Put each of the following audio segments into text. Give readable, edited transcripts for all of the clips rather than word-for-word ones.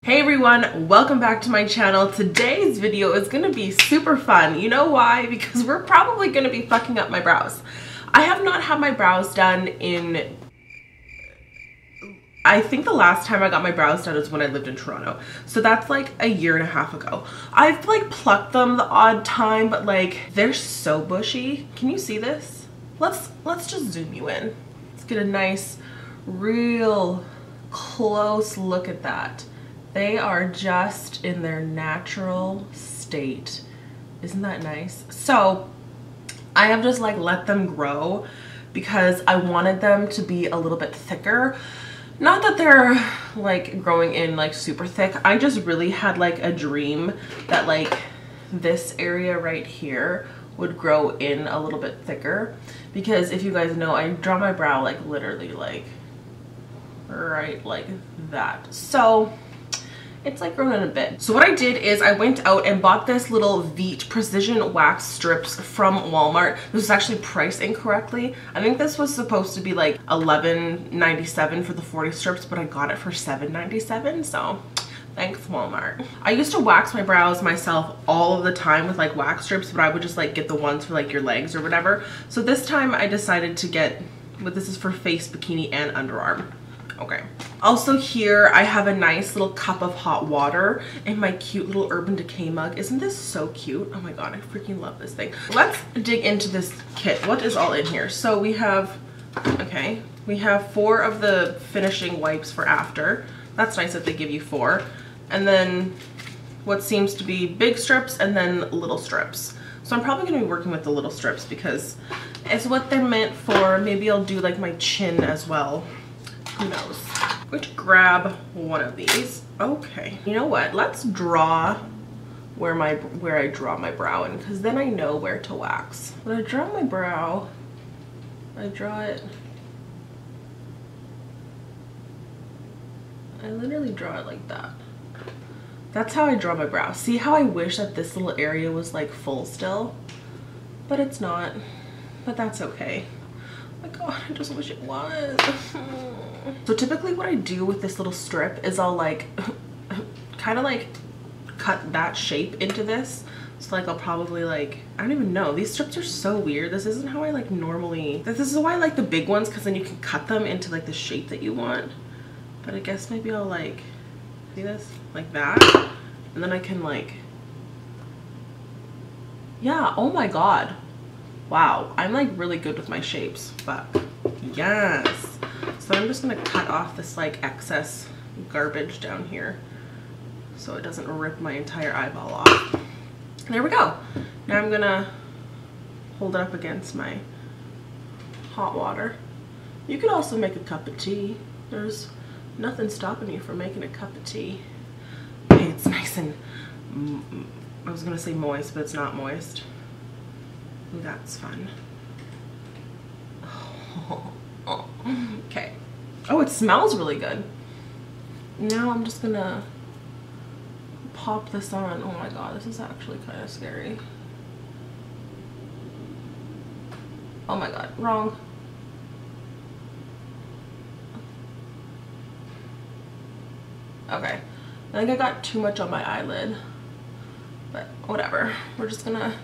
Hey everyone, welcome back to my channel. Today's video is gonna be super fun. You know why? Because we're probably gonna be fucking up my brows. I have not had my brows done in, I think the last time I got my brows done was when I lived in Toronto. So that's like a year and a half ago. I've like plucked them the odd time, but like they're so bushy. Can you see this? Let's just zoom you in. Let's get a nice, real close look at that. They are just in their natural state. Isn't that nice? So I have just like let them grow because I wanted them to be a little bit thicker. Not that they're like growing in like super thick. I just really had like a dream that like this area right here would grow in a little bit thicker, because if you guys know, I draw my brow like literally like right like that. So it's like grown in a bit. So what I did is I went out and bought this little Veet precision wax strips from Walmart. This was actually priced incorrectly. I think this was supposed to be like $11.97 for the 40 strips, but I got it for $7.97. So thanks Walmart. I used to wax my brows myself all of the time with like wax strips, but I would just like get the ones for like your legs or whatever. So this time I decided to get what this is for face, bikini, and underarm. Okay. Also here I have a nice little cup of hot water in my cute little Urban Decay mug. Isn't this so cute? Oh my god, I freaking love this thing. Let's dig into this kit. What is all in here? So we have, okay, we have 4 of the finishing wipes for after. That's nice that they give you 4. And then what seems to be big strips and then little strips. So I'm probably going to be working with the little strips because it's what they're meant for. Maybe I'll do like my chin as well. Who knows? I'm going to grab one of these. Okay. You know what? Let's draw where I draw my brow in, because then I know where to wax. When I draw my brow, I draw it. I literally draw it like that. That's how I draw my brow. See how I wish that this little area was like full still? But it's not. But that's okay. Oh my god, I just wish it was. So typically what I do with this little strip is I'll like kind of like cut that shape into this. So like I'll probably like, I don't even know, these strips are so weird. This isn't how I like normally, this is why I like the big ones, because then you can cut them into like the shape that you want. But I guess maybe I'll like, see this? Like that. And then I can like, yeah, oh my god. Wow, I'm like really good with my shapes, but yes. So I'm just gonna cut off this like excess garbage down here so it doesn't rip my entire eyeball off. There we go. Now I'm gonna hold it up against my hot water. You could also make a cup of tea. There's nothing stopping you from making a cup of tea. Okay, it's nice and, I was gonna say moist, but it's not moist. Ooh, that's fun. Okay. Oh, it smells really good. Now I'm just gonna pop this on. Oh my god, this is actually kind of scary. Oh my god, wrong. Okay. I think I got too much on my eyelid, but whatever. We're just gonna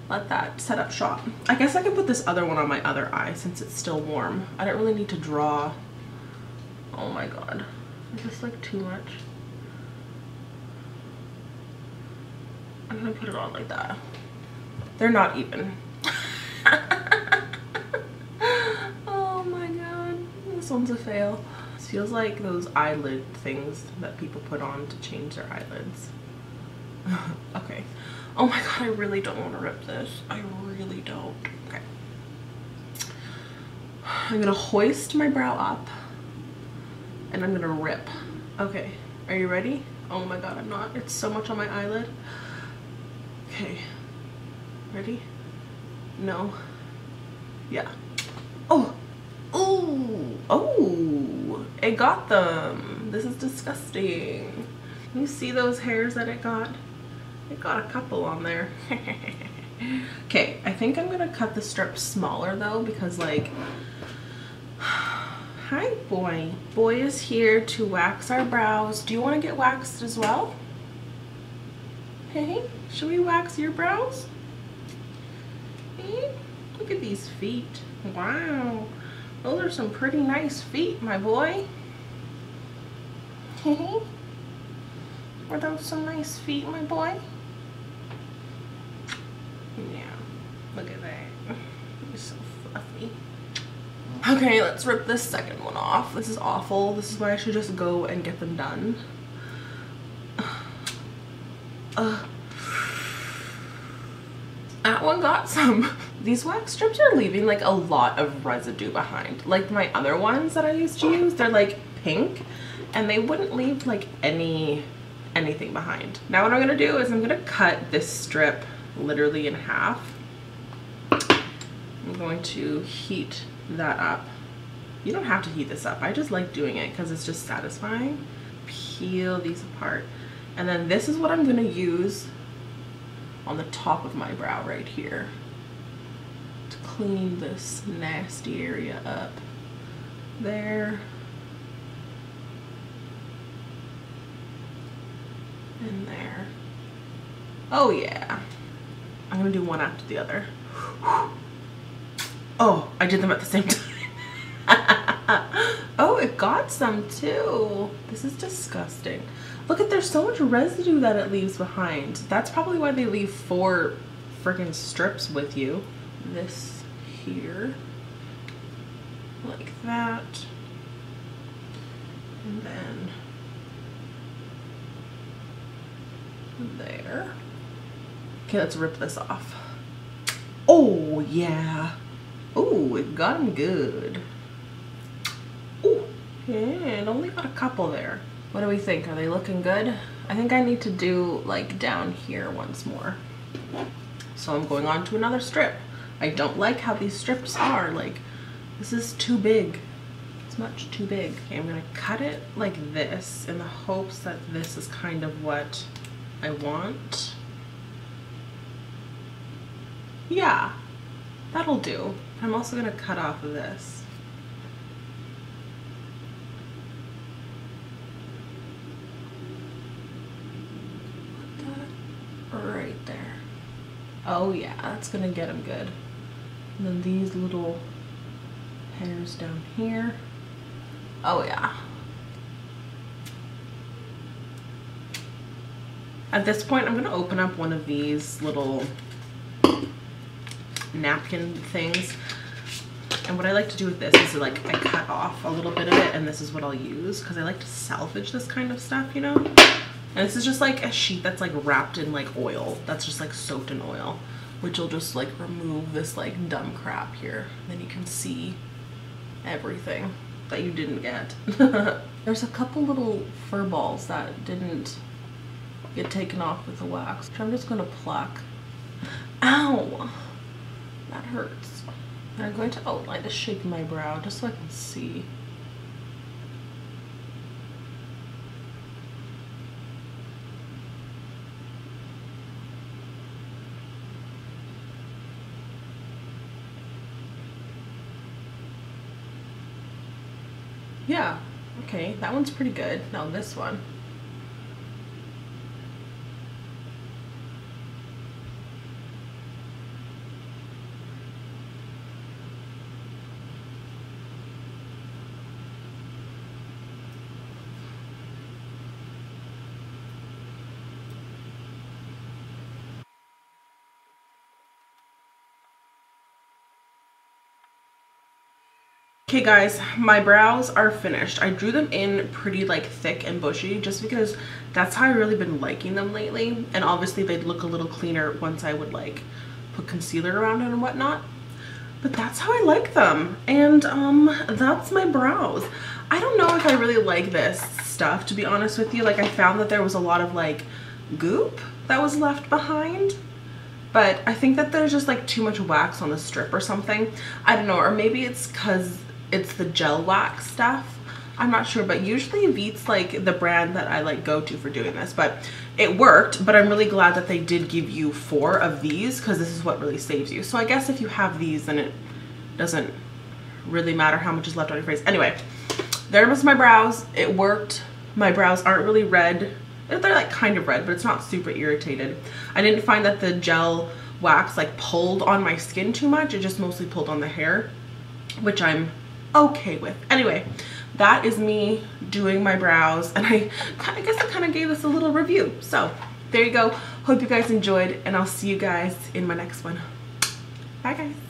let that set up shop. I guess I can put this other one on my other eye since it's still warm. I don't really need to draw. Oh my god. Is this like too much? I'm gonna put it on like that. They're not even. Oh my god. This one's a fail. This feels like those eyelid things that people put on to change their eyelids. Okay. Oh my god, I really don't want to rip this. I really don't. Okay. I'm gonna hoist my brow up and I'm gonna rip. Okay, are you ready? Oh my god, I'm not. It's so much on my eyelid. Okay. Ready? No. Yeah. Oh! Oh! Oh! It got them. This is disgusting. Can you see those hairs that it got? It got a couple on there. Okay, I think I'm gonna cut the strip smaller though, because like Hi, boy. Boy is here to wax our brows. Do you want to get waxed as well? Hey, should we wax your brows? Hey, look at these feet. Wow, those are some pretty nice feet, my boy. Hey, are those some nice feet, my boy? Yeah, look at that. You're so fluffy. Okay, let's rip this second one off. This is awful. This is why I should just go and get them done. That one got some. These wax strips are leaving like a lot of residue behind. Like my other ones that I used to use, they're like pink and they wouldn't leave like anything behind. Now what I'm gonna do is I'm gonna cut this strip literally in half. I'm going to heat that up. You don't have to heat this up. I just like doing it because it's just satisfying. Peel these apart. And then this is what I'm gonna use on the top of my brow right here to clean this nasty area up. There. And there. Oh yeah. I'm gonna do one after the other. Oh, I did them at the same time. Oh, it got some too. This is disgusting. Look at, there's so much residue that it leaves behind. That's probably why they leave 4 freaking strips with you. This here, like that. And then there. Okay, let's rip this off. Oh yeah. Oh, it got them good. Oh, yeah, it only got a couple there. What do we think? Are they looking good? I think I need to do like down here once more. So I'm going on to another strip. I don't like how these strips are. Like, this is too big. It's much too big. Okay, I'm gonna cut it like this in the hopes that this is kind of what I want. Yeah, that'll do. I'm also gonna cut off of this. Right there. Oh yeah, that's gonna get them good. And then these little hairs down here. Oh yeah. At this point, I'm gonna open up one of these little napkin things. And what I like to do with this is like I cut off a little bit of it and this is what I'll use because I like to salvage this kind of stuff, you know? And this is just like a sheet that's like wrapped in like oil. That's just like soaked in oil, which will just like remove this like dumb crap here. Then you can see everything that you didn't get. There's a couple little fur balls that didn't get taken off with the wax, which I'm just gonna pluck. Ow! That hurts. And I'm going to outline the shape of my brow just so I can see. Yeah, okay, that one's pretty good. Now this one. Okay guys, my brows are finished. I drew them in pretty like thick and bushy just because that's how I've really been liking them lately. And obviously they'd look a little cleaner once I would like put concealer around it and whatnot. But that's how I like them. And that's my brows. I don't know if I really like this stuff, to be honest with you. Like, I found that there was a lot of like goop that was left behind. But I think that there's just like too much wax on the strip or something. I don't know, or maybe it's because it's the gel wax stuff. I'm not sure, but usually Veet's like the brand that I like go to for doing this, but it worked. But I'm really glad that they did give you 4 of these because this is what really saves you. So I guess if you have these, then it doesn't really matter how much is left on your face. Anyway, there was my brows. It worked. My brows aren't really red. They're like kind of red, but it's not super irritated. I didn't find that the gel wax like pulled on my skin too much. It just mostly pulled on the hair, which I'm okay with. Anyway, that is me doing my brows, and I guess I kind of gave this a little review. So there you go. Hope you guys enjoyed, and I'll see you guys in my next one. Bye guys.